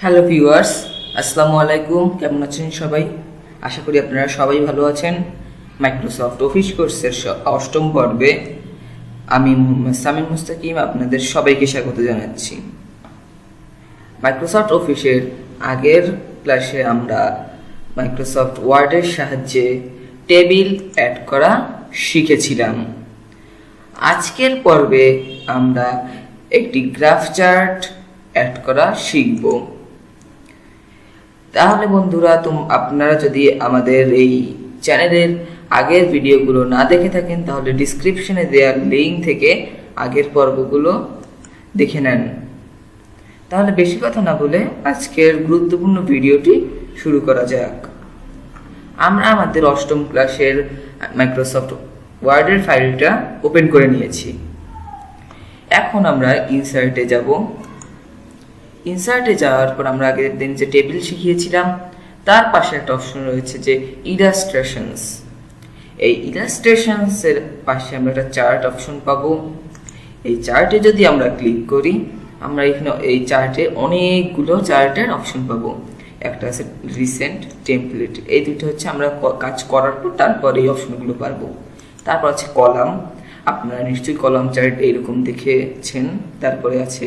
Hello viewers, আসসালামু আলাইকুম। কেমন আছেন সবাই? আশা করি আপনারা সবাই ভালো আছেন। মাইক্রোসফট অফিস কোর্সের অষ্টম পর্বে আমি মোহাম্মদ সামিম মুস্তাকিম আপনাদের সবাইকে স্বাগত জানাচ্ছি। মাইক্রোসফট অফিসের আগের ক্লাসে আমরা মাইক্রোসফট ওয়ার্ডের সাহায্যে টেবিল অ্যাড করা শিখেছিলাম। আজকের পর্বে আমরা একটি গ্রাফ চার্ট অ্যাড করা শিখব। তাহলে বন্ধুরা, আপনারা যদি আমাদের এই চ্যানেলের আগের ভিডিওগুলো না দেখে থাকেন তাহলে ডিসক্রিপশনে দেওয়া লিঙ্ক থেকে আগের পর্বগুলো দেখে নেন। তাহলে বেশি কথা না বলে আজকের গুরুত্বপূর্ণ ভিডিওটি শুরু করা যাক। আমরা আমাদের অষ্টম ক্লাসের মাইক্রোসফট ওয়ার্ডের ফাইলটা ওপেন করে নিয়েছি। এখন আমরা ইনসার্টে যাব। ইনসার্টে যাওয়ার পর আমরা আগের দিন যে টেবিল শিখিয়েছিলাম তার পাশে একটা অপশন রয়েছে যে ইলাস্ট্রেশনস। এই ইলাস্ট্রেশনসের পাশে আমরা একটা চার্ট অপশন পাবো। এই চার্টে যদি আমরা ক্লিক করি আমরা এখানে এই চার্টে অনেকগুলো চার্টের অপশন পাবো। একটা আছে রিসেন্ট, টেমপ্লেট, এই দুটো হচ্ছে আমরা কাজ করার পর তারপর এই অপশনগুলো পারবো। তারপর আছে কলাম, আপনারা নিশ্চয়ই কলাম চার্ট এইরকম দেখেছেন। তারপরে আছে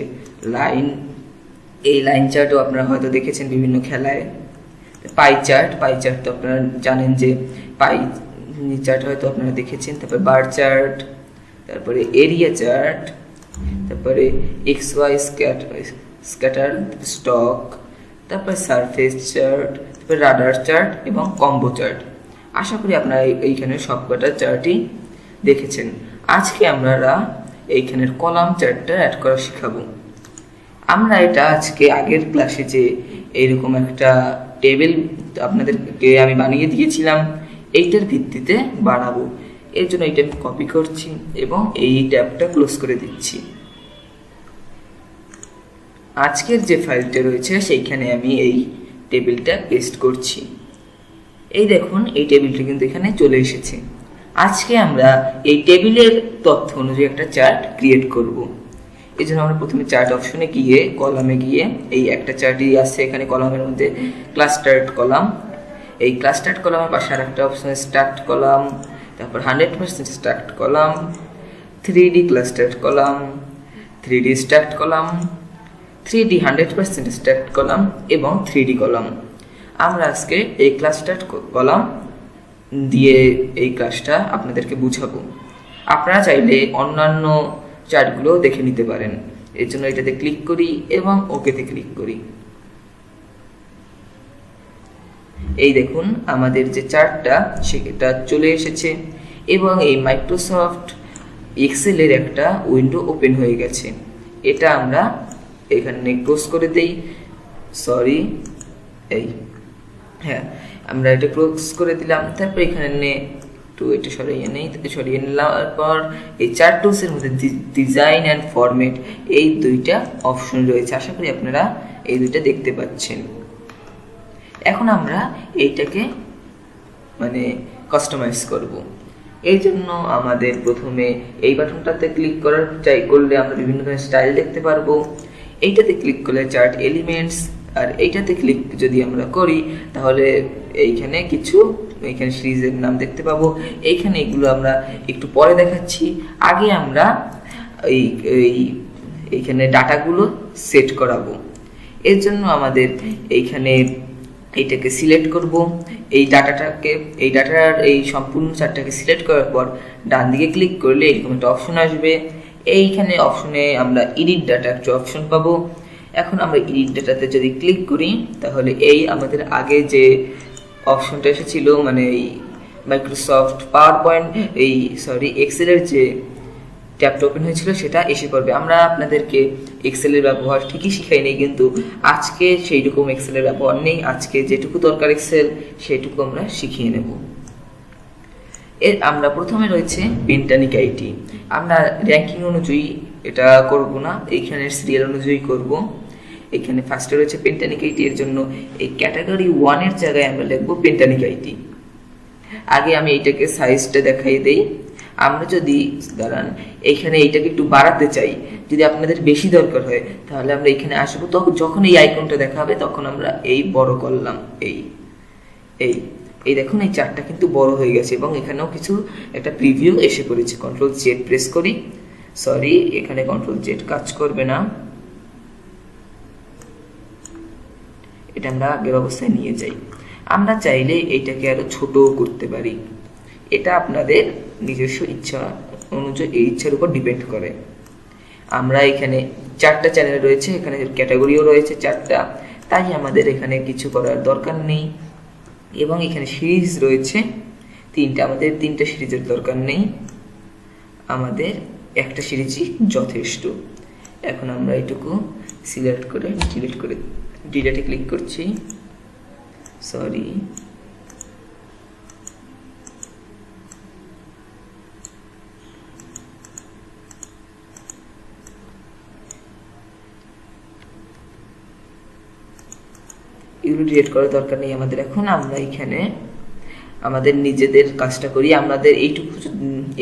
লাইন, এই লাইন চার্টও আপনারা হয়তো দেখেছেন বিভিন্ন খেলায়। পাই চার্ট, পাই চার্ট তো আপনারা জানেন যে পাই চার্ট হয়তো আপনারা দেখেছেন। তারপরে বার চার্ট, তারপরে এরিয়া চার্ট, তারপরে এক্স ওয়াই স্ক্যাটার, স্টক, তারপরে সারফেস চার্ট, তারপরে রাডার চার্ট এবং কম্বো চার্ট। আশা করি আপনারা এইখানে সবকটা চার্টই দেখেছেন। আজকে আমরা এইখানের কলাম চার্টটা অ্যাড করা শিখাবো। আমরা এটা আজকে আগের ক্লাসে যে এইরকম একটা টেবিল আপনাদেরকে আমি বানিয়ে দিয়েছিলাম এইটার ভিত্তিতে বানাবো। এর জন্য এইটা আমি কপি করছি এবং এই ট্যাবটা ক্লোজ করে দিচ্ছি। আজকের যে ফাইলটা রয়েছে সেইখানে আমি এই টেবিলটা পেস্ট করছি। এই দেখুন, এই টেবিলটা কিন্তু এখানে চলে এসেছে। আজকে আমরা এই টেবিলের তথ্য অনুযায়ী একটা চার্ট ক্রিয়েট করব। এই জন্য আমরা প্রথমে চার্ট অপশনে গিয়ে কলামে গিয়ে এই একটা চার্টই আছে এখানে কলামের মধ্যে ক্লাস্টার্ড কলাম। এই ক্লাস্টার্ড কলামের পাশে আর একটা অপশন স্টার্ট কলাম, তারপর 100% start column, 3D clustered column, 3D start column, 3D 100% start column এবং 3D কলাম। আমরা আজকে এই ক্লাস্টার্ড কলাম দিয়ে এই ক্লাসটা আপনাদেরকে বুঝাবো। আপনারা চাইলে অন্যান্য চার্টগুলো দেখে নিতে পারেন। এর জন্য এটাতে ক্লিক করি এবং ওকেতে ক্লিক করি। এই দেখুন, আমাদের যে চার্টটা সেটা চলে এসেছে এবং এই মাইক্রোসফট এক্সেলের একটা উইন্ডো ওপেন হয়ে গেছে। এটা আমরা এখানে ক্লোজ করে দেই। আমরা এটা ক্লোজ করে দিলাম। তারপর এখানে এটা সরিয়ে নিলাম। পর এই চার্ট টুলসের মধ্যে ডিজাইন অ্যান্ড ফরম্যাট এই দুইটা অপশন রয়েছে। আশা করি আপনারা এই দুইটা দেখতে পাচ্ছেন। এখন আমরা এইটাকে কাস্টমাইজ করব। এই জন্য আমাদের প্রথমে এই বাটনটাতে ক্লিক করলে আমরা বিভিন্ন ধরনের স্টাইল দেখতে পারবো। এইটাতে ক্লিক করলে চার্ট এলিমেন্টস, আর এইটাতে ক্লিক যদি আমরা করি তাহলে এইখানে এইখানে সিরিজের নাম দেখতে পাবো। এইখানে এগুলো আমরা একটু পরে দেখাচ্ছি। আগে আমরা এইখানে ডাটাগুলো সেট করাবো। এর জন্য আমাদের এইটাকে সিলেক্ট করব। এই ডাটার এই সম্পূর্ণ চার্টটাকে সিলেক্ট করার পর ডান দিকে ক্লিক করলে এরকম একটা অপশন আসবে। এইখানে অপশনে আমরা এডিট ডাটা একটা অপশন পাবো। এখন আমরা এডিট ডাটাতে যদি ক্লিক করি তাহলে এই আমাদের আগে যে অপশনটা এসেছিল এই মাইক্রোসফট এক্সেলের যে ট্যাবটা ওপেন হয়েছিল সেটা এসে পড়বে। আমরা আপনাদেরকে এক্সেলের ব্যবহার ঠিকই শিখাই নেই, কিন্তু আজকে সেই রকম এক্সেলের ব্যবহার নেই। আজকে যেটুকু দরকার এক্সেল সেটুকু আমরা শিখিয়ে নেব। আমরা প্রথমে রয়েছে পেন্টানিক আইটি। আমরা র্যাঙ্কিং অনুযায়ী এটা করব না, এইখানে সিরিয়াল অনুযায়ী করব। এখানে ফার্স্টে রয়েছে পেন্টানিক আইটি। এর জন্য এই ক্যাটাগরি 1 এর জায়গায় আমরা লিখব পেন্টানিক আইটি। আগে আমি এইটাকে সাইজটা দেখাই দেই। আমরা যদি দাঁড়ান এখানে এইটাকে একটু বাড়াতে চাই, যদি আপনাদের বেশি দরকার হয় তাহলে আমরা এখানে আসবো, তখন যখন এই আইকনটা দেখা হবে তখন আমরা এই বড় করলাম, এই এই এই দেখুন এই চারটা কিন্তু বড় হয়ে গেছে এবং এখানেও কিছু একটা প্রিভিউ এসে পড়েছে। কন্ট্রোল জেড প্রেস করি, সরি এখানে কন্ট্রোল জেড কাজ করবে না, এটা আমরা আগের অবস্থায় নিয়ে যাই। আমরা চাইলে এইটাকে আরো ছোট করতে পারি, এটা আপনাদের নিজস্ব ইচ্ছা অনুযায়ী, এই ইচ্ছার উপর ডিপেন্ড করে। আমরা এখানে চারটা চ্যানেল রয়েছে, এখানে ক্যাটাগরিও রয়েছে চারটা, তাই আমাদের এখানে কিছু করার দরকার নেই। এবং এখানে সিরিজ রয়েছে তিনটা, আমাদের তিনটা সিরিজের দরকার নেই, আমাদের একটা সিরিজই যথেষ্ট। এখন আমরা এটুকু সিলেক্ট করে ডিলিট করে ডিলেটে ক্লিক করছি, সরি এগুলো ডিলিট করার দরকার নেই আমাদের। এখন আমরা এখানে আমাদের নিজেদের কাজটা করি, আমাদের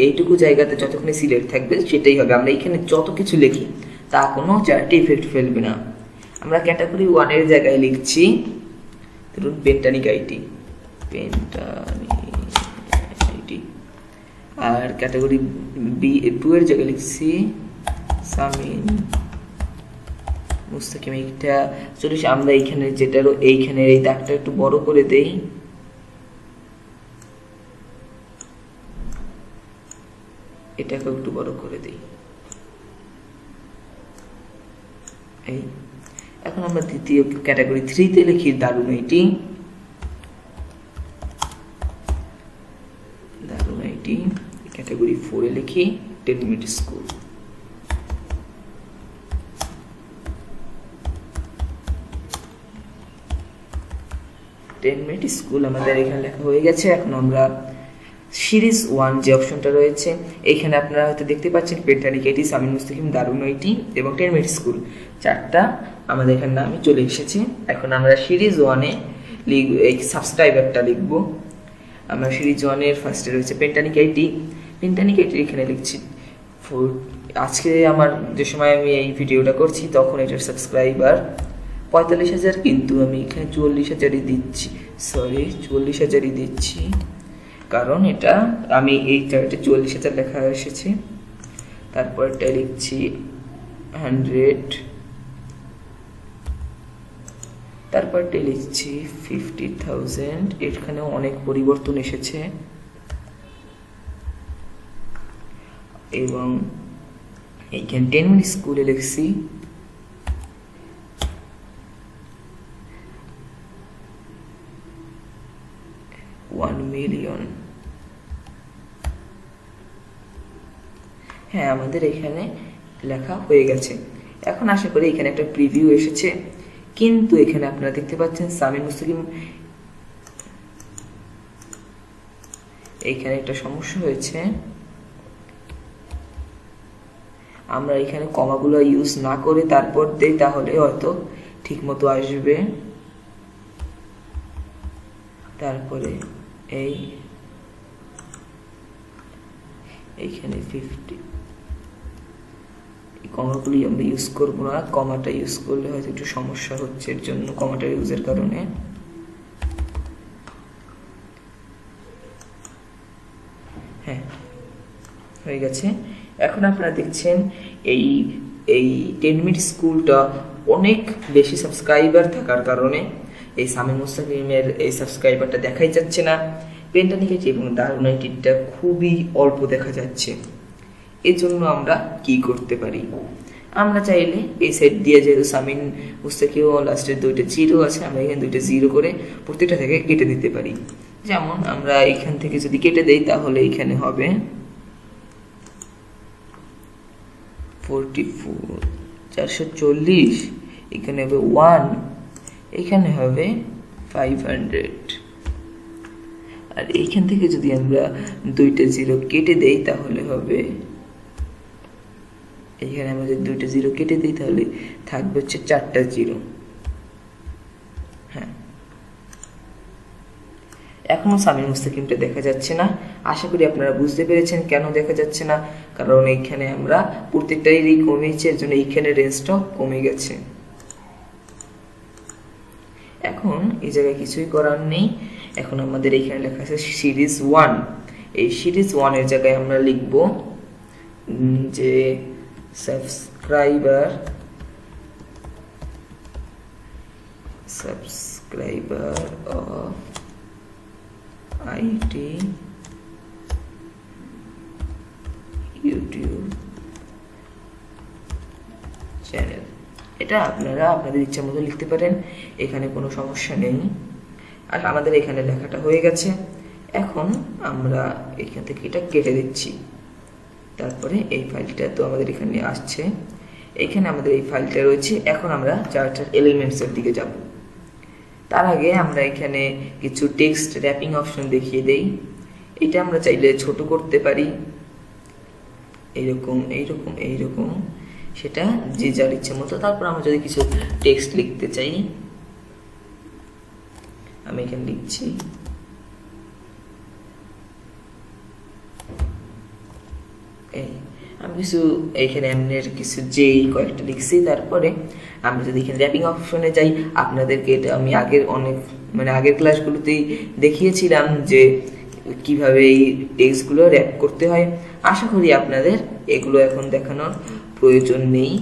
এইটুকু জায়গাতে যতক্ষণ সিলেক্ট থাকবে সেটাই হবে। আমরা এখানে যত কিছু লিখি তা কোনো চার্টে ইফেক্ট ফেলবে না। আমরা ক্যাটাগরি 1 এর জায়গায় লিখছি ধরুন পেন্টানিক আইটি, আর ক্যাটাগরি B2 এর জায়গায় লিখছি সামিন মুস্তাকিম। এইটা চলিস আমরা এইখানে যেটারও এইখানে এই দাগটা একটু বড় করে দেই, এটাকে একটু বড় করে দেই, এই। এখন আমরা দ্বিতীয় ক্যাটাগরি 3 তে লিখি দারুণ আইটি, দারুণ আইটি। ক্যাটাগরি 4 এ লিখি 10 মিনিট স্কুল, 10 মিনিট স্কুল আমাদের এখানে লেখা হয়ে গেছে। এখন আমরা সিরিজ 1 যে অপশনটা রয়েছে এখানে আপনারা হয়তো দেখতে পাচ্ছেন পেন্টানিক আইটি, সামিন মুস্তাকিম, দারুণ আইটি এবং 10 মিনিট স্কুল, চারটা আমাদের এখানে নামে চলে এসেছে। এখন আমরা সিরিজ 1 এ লিখব, এই সাবস্ক্রাইবারটা লিখব। আমরা সিরিজ 1 এর ফার্স্টে রয়েছে পেন্টানিক আইটি, পেন্টানিক আইটি এখানে লিখছি আজকে আমার যে সময় আমি এই ভিডিওটা করছি তখন এটার সাবস্ক্রাইবার 45,000, কিন্তু আমি এখানে 44,000ই দিচ্ছি, সরি 44,000ই দিচ্ছি, কারণ এটা আমি এই জায়গাটা 44,000 লেখা এসেছে। তারপরটা লিখছি 100, তারপরটা লিখছি 50,000, এখানে অনেক পরিবর্তন এসেছে। এবং এইখানে 10 মিনিট স্কুলে লিখছি 1 মিলিয়ন। হ্যাঁ আমাদের এখানে লেখা হয়ে গেছে। এখন আশা করি এখানে একটা প্রিভিউ এসেছে, কিন্তু এখানে আপনারা দেখতে পাচ্ছেন সামিন মুস্তাকিম, এইখানে একটা সমস্যা হয়েছে। আমরা এখানে কমাগুলো ইউজ না করে তারপর দেই তাহলে হয়তো ঠিক মতো আসবে। তারপরে এইখানে 50, এই কমাগুলি আমরা ইউজ করবো না, কমাটা ইউজ করলে হয়তো একটু সমস্যা হচ্ছে, এর জন্য কমাটা ইউজের কারণে। হ্যাঁ হয়ে গেছে। এখন আপনারা দেখছেন এই 10 মিনিট স্কুলটা অনেক বেশি সাবস্ক্রাইবার থাকার কারণে এই সামিন মুস্তাকিমের এই সাবস্ক্রাইবারটা দেখাই যাচ্ছে না, পেন্টানিক আইটি এবং দারুণ আইটিটা খুবই অল্প দেখা যাচ্ছে। এর জন্য আমরা কি করতে পারি, আমরা চাইলে এই সেট দিয়ে যেহেতু সামিন মুস্তাকিম লাস্টের 2টা 0 আছে, আমরা এখানে 2টা 0 করে প্রত্যেকটা থেকে কেটে দিতে পারি। যেমন আমরা এখান থেকে যদি কেটে দেই তাহলে এখানে হবে 44, 440, এখানে হবে 1, এখানে হবে 500, আর এইখান থেকে যদি আমরা 2টা 0 কেটে দেই তাহলে হবে, এখানে আমরা যদি 2টা 0 কেটে দিই তাহলে থাকবে হচ্ছে 4টা 0। হ্যাঁ এখনো সামিন মুস্তাকিমটা দেখা যাচ্ছে না, আশা করি আপনারা বুঝতে পেরেছেন কেন দেখা যাচ্ছে না, কারণ এইখানে আমরা প্রত্যেকটারই কমেছে, এর জন্য এইখানে রেঞ্জটাও কমে গেছে। এখন এই জায়গায় কিছুই করার নেই। এখন আমাদের এখানে লেখা আছে সিরিজ 1। এই সিরিজ 1 এর জায়গায় আমরা লিখব যে subscriber of IT YouTube channel. এটা আপনারা আপনাদের ইচ্ছা মতো লিখতে পারেন, এখানে কোনো সমস্যা নেই। আর আমাদের এখানে লেখাটা হয়ে গেছে। এখন আমরা এখান থেকে এটা কেটে দিচ্ছি। তারপরে এই ফাইলটা তো আমাদের এখানে আসছে, এখানে আমাদের এই ফাইলটা রয়েছে। এখন আমরা চার্টার এলিমেন্টসের দিকে যাব। তার আগে আমরা এখানে কিছু টেক্সট র্যাপিং অপশন দেখিয়ে দেই। এটা আমরা চাইলে ছোট করতে পারি, এইরকম এইরকম এইরকম, সেটা যে যার ইচ্ছে মতো। তারপর আমরা যদি কিছু টেক্সট লিখতে চাই, আমি এখানে লিখছি আমি কিছু এইখানে এমনের কিছু যেই কয়েকটা লিখছি। তারপরে আমরা যদি এখানে র্যাপিং অপশনে যাই, আপনাদেরকে এটা আমি আগের ক্লাসগুলোতেই দেখিয়েছিলাম যে কিভাবে এই টেক্সটগুলো র্যাপ করতে হয়। আশা করি আপনাদের এগুলো এখন দেখানোর প্রয়োজন নেই।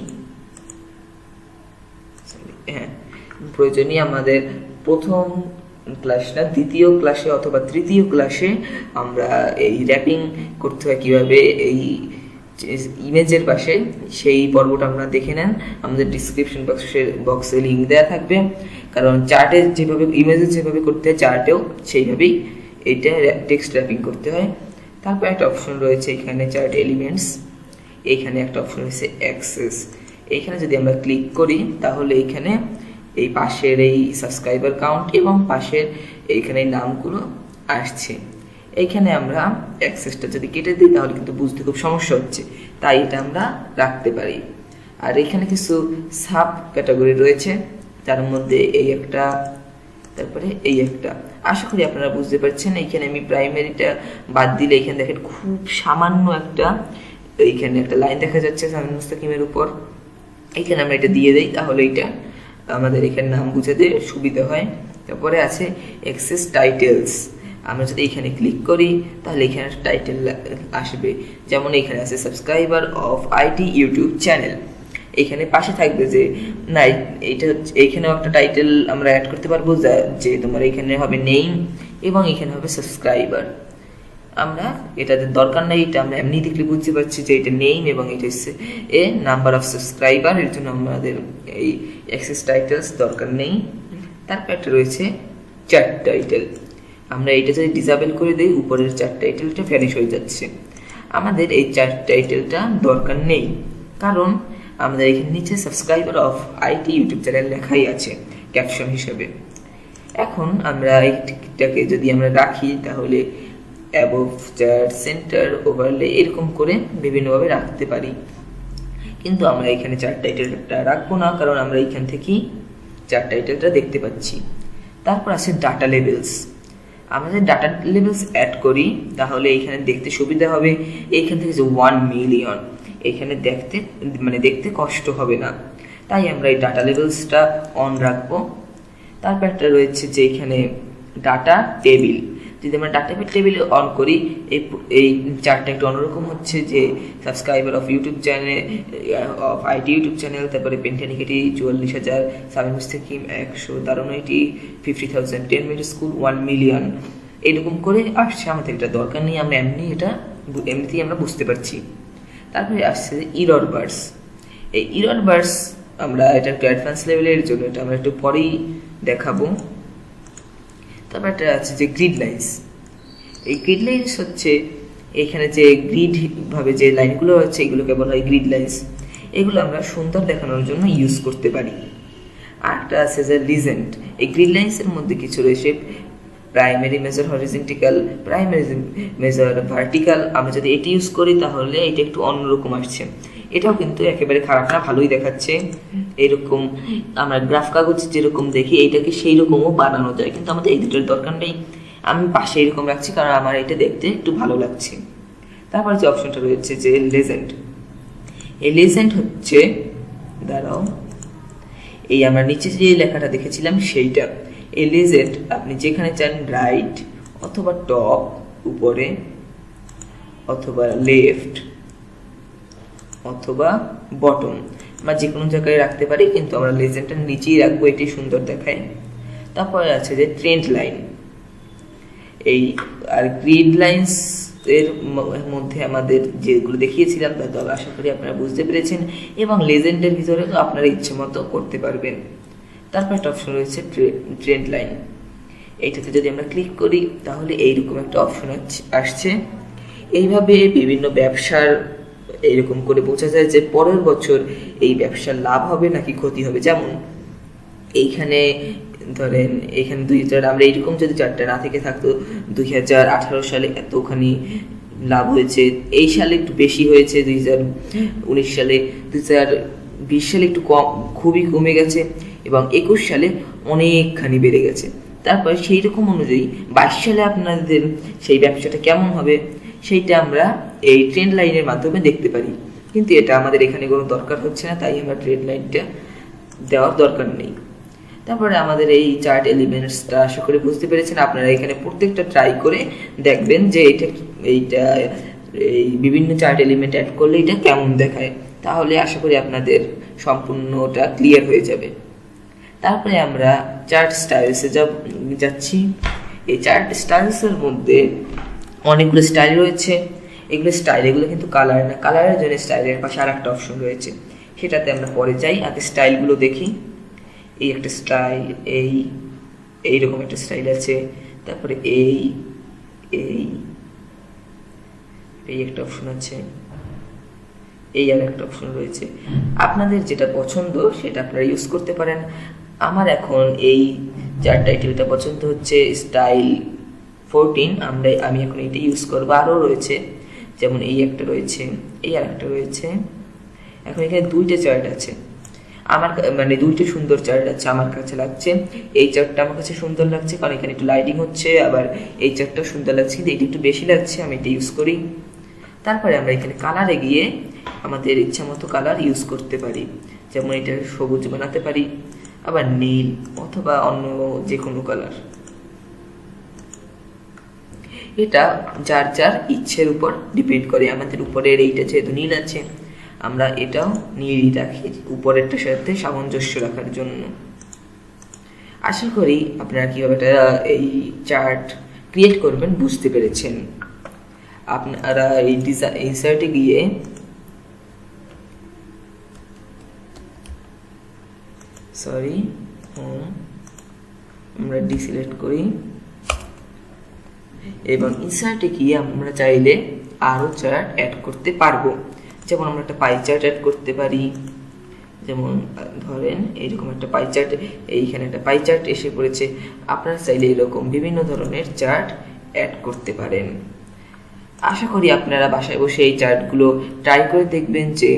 প্রয়োজনই আমাদের প্রথম ক্লাস না, দ্বিতীয় ক্লাসে অথবা তৃতীয় ক্লাসে আমরা এই র্যাপিং করতে হয় কিভাবে এই ইমেজের পাশে, সেই পর্বটা আপনারা দেখে নেন। আমাদের ডিসক্রিপশন বক্সে লিঙ্ক দেওয়া থাকবে, কারণ চার্টে যেভাবে ইমেজে যেভাবে করতে হয় চার্টেও সেইভাবেই এইটা টেক্সট র্যাপিং করতে হয়। তারপর একটা অপশন রয়েছে এখানে চার্ট এলিমেন্টস, এইখানে একটা অপশন রয়েছে অ্যাক্সেস। এইখানে যদি আমরা ক্লিক করি তাহলে এইখানে এই পাশের এই সাবস্ক্রাইবার কাউন্ট এবং পাশের এইখানে নামগুলো আসছে। এইখানে আমরা অ্যাক্সেসটা যদি কেটে দিই তাহলে কিন্তু বুঝতে খুব সমস্যা হচ্ছে, তাই এটা আমরা রাখতে পারি। আর এখানে কিছু সাব ক্যাটাগরি রয়েছে, তার মধ্যে এই একটা, তারপরে এই একটা। আশা করি আপনারা বুঝতে পারছেন। এইখানে আমি প্রাইমারিটা বাদ দিলে এখানে দেখেন খুব সামান্য একটা এইখানে একটা লাইন দেখা যাচ্ছে মুস্তাকিমের উপর। এইখানে আমরা এটা দিয়ে দেই, তাহলে এটা আমাদের এখানে নাম বুঝাতে সুবিধা হয়। তারপরে আছে অ্যাক্সেস টাইটেলস। আমরা যদি এখানে ক্লিক করি তাহলে এখানে টাইটেল আসবে, যেমন এখানে আছে subscriber of IT YouTube channel. এখানে পাশে থাকবে যে না, এইটা এইখানেও একটা টাইটেল আমরা অ্যাড করতে পারবো, যে তোমার এখানে হবে নেম এবং এখানে হবে সাবস্ক্রাইবার। আমরা এটাতে দরকার নেই, এটা আমরা এমনি দেখলে বুঝতে পারছি যে এটা নেম এবং এটা হচ্ছে নাম্বার অফ সাবস্ক্রাইবার, এর জন্য আমাদের এই অ্যাক্সেস টাইটেলস দরকার নেই। তারপর একটা রয়েছে চ্যাট টাইটেল। আমরা এটা যদি ডিসেবল করে দিই উপরের চ্যাট টাইটেলটা ভ্যানিশ হয়ে যাচ্ছে। আমাদের এই চ্যাট টাইটেলটা দরকার নেই, কারণ আমাদের এখানে নিচে subscriber of IT YouTube channel লেখাই আছে ক্যাপশন হিসেবে। এখন আমরা এইটাকে যদি আমরা রাখি তাহলে অ্যাবভ, চ্যাট, সেন্টার, ওভারলে এরকম করে বিভিন্নভাবে রাখতে পারি, কিন্তু আমরা এখানে চ্যাট টাইটেলটা রাখবো না, কারণ আমরা এইখান থেকেই চ্যাট টাইটেলটা দেখতে পাচ্ছি। তারপর আছে ডাটা লেভেলস। আমরা যদি ডাটা লেভেলস অ্যাড করি তাহলে এখানে দেখতে সুবিধা হবে। এইখান থেকে যে 1 মিলিয়ন এখানে দেখতে কষ্ট হবে না, তাই আমরা এই ডাটা লেভেলসটা অন রাখবো। তারপর একটা রয়েছে যে এখানে ডাটা টেবিল। যদি আমরা ডাটা টেবিলে অন করি এই চার্টটা একটু অন্যরকম হচ্ছে, যে subscriber of YouTube channel of IT YouTube channel, তারপরে পেন্টানিকেটি 44,000, সাবিন মুস্তাকিম 100, দারুন আইটি 50,000, 10 মিনিট স্কুল 1 মিলিয়ন, এরকম করে আসছে। আমাদের এটা দরকার নেই, আমরা এমনিতেই আমরা বুঝতে পারছি। তারপরে আসছে ইরর বার্স। এই ইরর বার্স আমরা এটা একটু অ্যাডভান্স লেভেলের জন্য, এটা আমরা একটু পরেই দেখাবো। তারপর একটা আছে যে গ্রিড লাইন্স। এই গ্রিড লাইন্স হচ্ছে এখানে যে গ্রিড ভাবে যে লাইনগুলো হচ্ছে এগুলোকে বলা হয় গ্রিড লাইন্স। এগুলো আমরা সুন্দর দেখানোর জন্য ইউজ করতে পারি। আরেকটা আছে যে লিজেন্ড। এই গ্রিড লাইন্সের মধ্যে কিছু রয়েছে primary measure horizontal, primary measure vertical. আমরা যদি এটি ইউজ করি তাহলে এটা একটু অন্যরকম আসছে। এটাও কিন্তু একেবারে খারাপ না, ভালোই দেখাচ্ছে। এরকম আমরা গ্রাফ কাগজ যেরকম দেখি এইটাকে সেই রকমও বানানো যায়, কিন্তু আমাদের এই দুটোর দরকার নেই। আমি পাশে এরকম রাখছি কারণ আমার এটা দেখতে একটু ভালো লাগছে। তারপর যে অপশনটা রয়েছে যে লেজেন্ড, এই লেজেন্ড হচ্ছে, দাঁড়াও, এই আমরা নিচে যে লেখাটা দেখেছিলাম সেইটা। এই লেজেন্ড আপনি যেখানে চান, রাইট অথবা টপ উপরে অথবা লেফট অথবা বটম, আমরা যে কোনো জায়গায় রাখতে পারি, কিন্তু আমরা লেজেন্ডটা নিচেই রাখবো, এটি সুন্দর দেখায়। তারপরে আছে যে ট্রেন্ড লাইন, এই আর গ্রিড লাইন্স এর মধ্যে আমাদের যেগুলো দেখিয়েছিলাম তা তো আশা করি আপনারা বুঝতে পেরেছেন, এবং লেজেন্ডের ভিতরে আপনারা ইচ্ছে মতো করতে পারবেন। তারপর একটা অপশন রয়েছে ট্রেন্ড লাইন, এইটাতে যদি আমরা ক্লিক করি তাহলে এইরকম একটা অপশন আসছে। এইভাবে বিভিন্ন ব্যবসার এইরকম করে বোঝা যায় যে পরের বছর এই ব্যবসার লাভ হবে নাকি ক্ষতি হবে। যেমন এইখানে ধরেন এখানে 2000, আমরা এইরকম যদি চারটা না থেকে থাকতো 2018 সালে এতখানি লাভ হয়েছে, এই সালে একটু বেশি হয়েছে, 2019 সালে, 2020 সালে একটু কম, খুবই কমে গেছে, এবং 21 সালে অনেকখানি বেড়ে গেছে। তারপরে সেই রকম অনুযায়ী 22 সালে আপনাদের সেই ব্যবসাটা কেমন হবে সেইটা আমরা এই ট্রেন্ড লাইনের মাধ্যমে দেখতে পারি, কিন্তু এটা আমাদের এখানে কোনো দরকার হচ্ছে না, তাই আমরা ট্রেন্ড লাইনটা দেওয়ার দরকার নেই। তারপরে আমাদের এই চার্ট এলিমেন্টসটা আশা করি বুঝতে পেরেছেন। আপনারা এখানে প্রত্যেকটা ট্রাই করে দেখবেন যে এইটা এই বিভিন্ন চার্ট এলিমেন্ট অ্যাড করলে এটা কেমন দেখায়, তাহলে আশা করি আপনাদের সম্পূর্ণটা ক্লিয়ার হয়ে যাবে। তারপরে আমরা চার্ট স্টাইলসে যাচ্ছি। এই চার্ট স্টাইলসের মধ্যে অনেকগুলো স্টাইল রয়েছে, এগুলো কিন্তু কালার না, কালারের জন্য স্টাইলের পাশে আর একটা অপশন রয়েছে, সেটাতে আমরা পরে যাই। আগে স্টাইলগুলো দেখি। এই একটা স্টাইল, এইরকম একটা স্টাইল আছে, তারপরে এই একটা অপশন আছে, এই আর একটা অপশন রয়েছে। আপনাদের যেটা পছন্দ সেটা আপনারা ইউজ করতে পারেন। আমার এখন এই চার্ট টাইটেলটা পছন্দ হচ্ছে স্টাইল 14, আমি এখন এটা ইউজ করবো। আরও রয়েছে, যেমন এই একটা রয়েছে, এই আর একটা রয়েছে। এখন এখানে দুইটা চার্ট আছে, আমার মানে দুইটা সুন্দর চার্ট আছে আমার কাছে লাগছে। এই চার্টটা আমার কাছে সুন্দর লাগছে কারণ এখানে একটু লাইটিং হচ্ছে, আবার এই চার্টটাও সুন্দর লাগছে, কিন্তু এটা একটু বেশি লাগছে, আমি এটা ইউজ করি। তারপরে আমরা এখানে কালারে গিয়ে আমাদের ইচ্ছা মতো কালার ইউজ করতে পারি, যেমন এটা সবুজ বানাতে পারি, আবার নীল অথবা অন্য যে কোনো কালার। এটা যার যার ইচ্ছের উপর ডিপেন্ড করে। আমাদের উপরের এইটা যেহেতু নীল আছে, আমরা এটাও নীলই রাখি উপরেরটার সাথে সামঞ্জস্য রাখার জন্য। আশা করি আপনারা কিভাবে এই চার্ট ক্রিয়েট করবেন বুঝতে পেরেছেন। আপনারা এই ইনসার্টে গিয়ে আমরা ডিসিলেক্ট করি, এবং ইনসার্টে গিয়ে আমরা চাইলে আরো চার্ট অ্যাড করতে পারবো। যেমন আমরা একটা পাই চার্ট অ্যাড করতে পারি, যেমন ধরেন এইরকম একটা পাই চার্ট, এইখানে একটা পাই চার্ট এসে পড়েছে। আপনারা চাইলে এরকম বিভিন্ন ধরনের চার্ট অ্যাড করতে পারেন। আশা করি আপনারা বাসায় বসে এই চার্টগুলো ট্রাই করে দেখবেন যে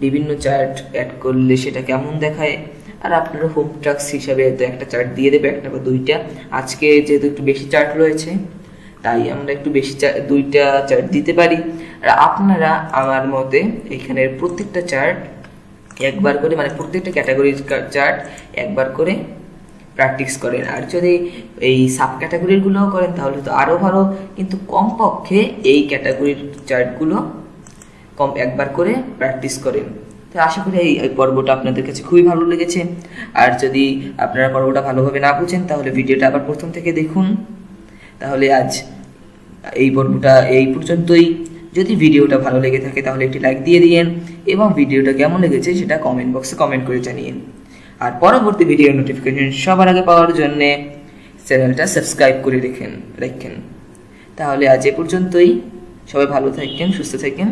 বিভিন্ন চার্ট অ্যাড করলে সেটা কেমন দেখায়। আর আপনারা হোম টাস্ক হিসাবে একটা চার্ট দিয়ে দেবে, একটা বা দুইটা। আজকে যেহেতু একটু বেশি চার্ট রয়েছে তাই আমরা একটু বেশি দুইটা চার্ট দিতে পারি। আর আপনারা আমার মতে এখানের প্রত্যেকটা চার্ট একবার করে, মানে প্রত্যেকটা ক্যাটাগরির চার্ট একবার করে প্র্যাকটিস করেন। আর যদি এই সাব ক্যাটাগরিগুলোও করেন তাহলে তো আরও ভালো, কিন্তু কমপক্ষে এই ক্যাটাগরির চার্টগুলো একবার করে প্র্যাকটিস করেন। তো আশা করি এই পর্বটা আপনাদের কাছে খুবই ভালো লেগেছে। আর যদি আপনারা পর্বটা ভালোভাবে না বুঝেন তাহলে ভিডিওটা আবার প্রথম থেকে দেখুন। তাহলে আজ এই পর্বটা এই পর্যন্তই। যদি ভিডিওটা ভালো লেগে থাকে তাহলে একটি লাইক দিয়ে দিন, এবং ভিডিওটা কেমন লেগেছে সেটা কমেন্ট বক্সে কমেন্ট করে জানিয়ে। আর পরবর্তী ভিডিওর নোটিফিকেশন সবার আগে পাওয়ার জন্য চ্যানেলটা সাবস্ক্রাইব করে রাখেন। তাহলে আজ এ পর্যন্তই। সবাই ভালো থাকেন, সুস্থ থাকেন।